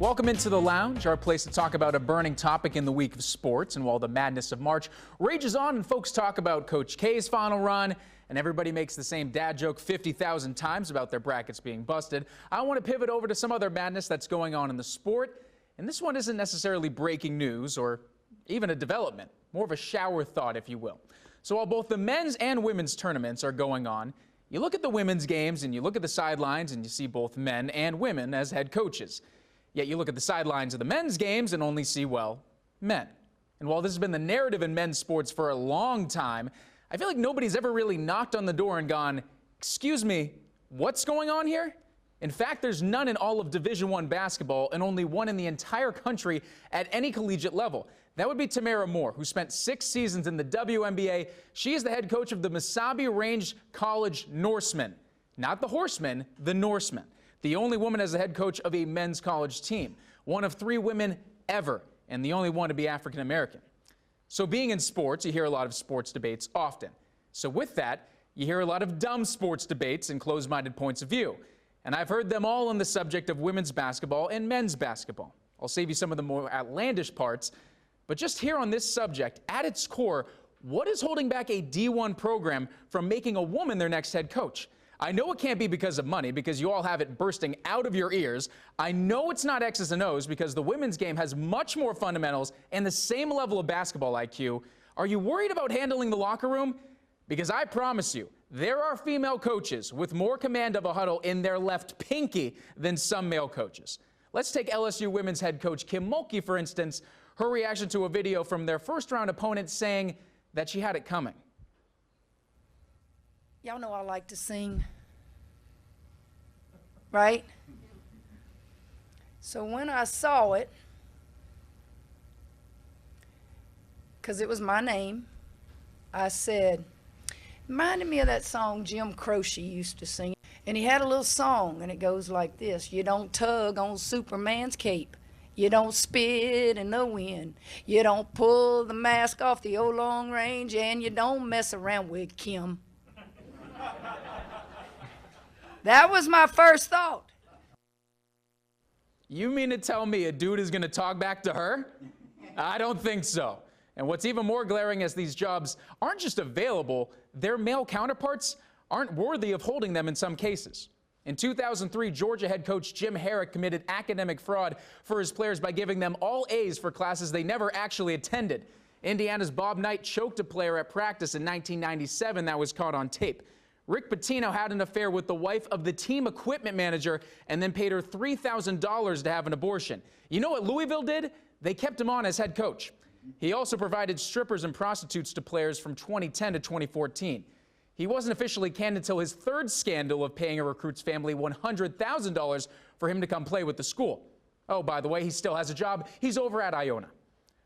Welcome into the Lounge, our place to talk about a burning topic in the week of sports. And while the madness of March rages on and folks talk about Coach K's final run and everybody makes the same dad joke 50,000 times about their brackets being busted, I want to pivot over to some other madness that's going on in the sport. And this one isn't necessarily breaking news or even a development, more of a shower thought, if you will. So while both the men's and women's tournaments are going on, you look at the women's games and you look at the sidelines and you see both men and women as head coaches. Yet you look at the sidelines of the men's games and only see, well, men. And while this has been the narrative in men's sports for a long time, I feel like nobody's ever really knocked on the door and gone, excuse me, what's going on here? In fact, there's none in all of Division I basketball and only one in the entire country at any collegiate level. That would be Tamara Moore, who spent 6 seasons in the WNBA. She is the head coach of the Mesabi Range College Norsemen. Not the Horsemen, the Norsemen. The only woman as the head coach of a men's college team. One of 3 women ever, and the only one to be African American. So being in sports, you hear a lot of sports debates often. So with that, you hear a lot of dumb sports debates and closed-minded points of view. And I've heard them all on the subject of women's basketball and men's basketball. I'll save you some of the more outlandish parts, but just here on this subject, at its core, what is holding back a D1 program from making a woman their next head coach? I know it can't be because of money, because you all have it bursting out of your ears. I know it's not X's and O's, because the women's game has much more fundamentals and the same level of basketball IQ. Are you worried about handling the locker room? Because I promise you, there are female coaches with more command of a huddle in their left pinky than some male coaches. Let's take LSU women's head coach Kim Mulkey, for instance, her reaction to a video from their first-round opponent saying that she had it coming. Y'all know I like to sing, right? So when I saw it, because it was my name, I said, reminded me of that song Jim Croce used to sing. And he had a little song, and it goes like this: you don't tug on Superman's cape. You don't spit in the wind. You don't pull the mask off the old long range, and you don't mess around with Kim. That was my first thought. You mean to tell me a dude is going to talk back to her? I don't think so. And what's even more glaring is these jobs aren't just available, their male counterparts aren't worthy of holding them in some cases. In 2003, Georgia head coach Jim Herrick committed academic fraud for his players by giving them all A's for classes they never actually attended. Indiana's Bob Knight choked a player at practice in 1997 that was caught on tape. Rick Pitino had an affair with the wife of the team equipment manager and then paid her $3,000 to have an abortion. You know what Louisville did? They kept him on as head coach. He also provided strippers and prostitutes to players from 2010 to 2014. He wasn't officially canned until his 3rd scandal of paying a recruit's family $100,000 for him to come play with the school. Oh, by the way, he still has a job. He's over at Iona.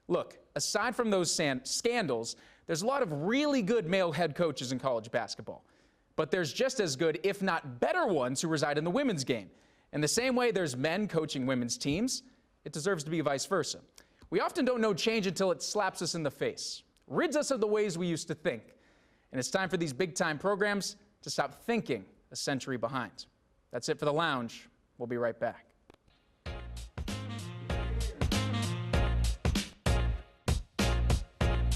Look, aside from those scandals, there's a lot of really good male head coaches in college basketball. But there's just as good, if not better ones who reside in the women's game. In the same way there's men coaching women's teams, it deserves to be vice versa. We often don't know change until it slaps us in the face, rids us of the ways we used to think. And it's time for these big-time programs to stop thinking a century behind. That's it for The Lounge. We'll be right back.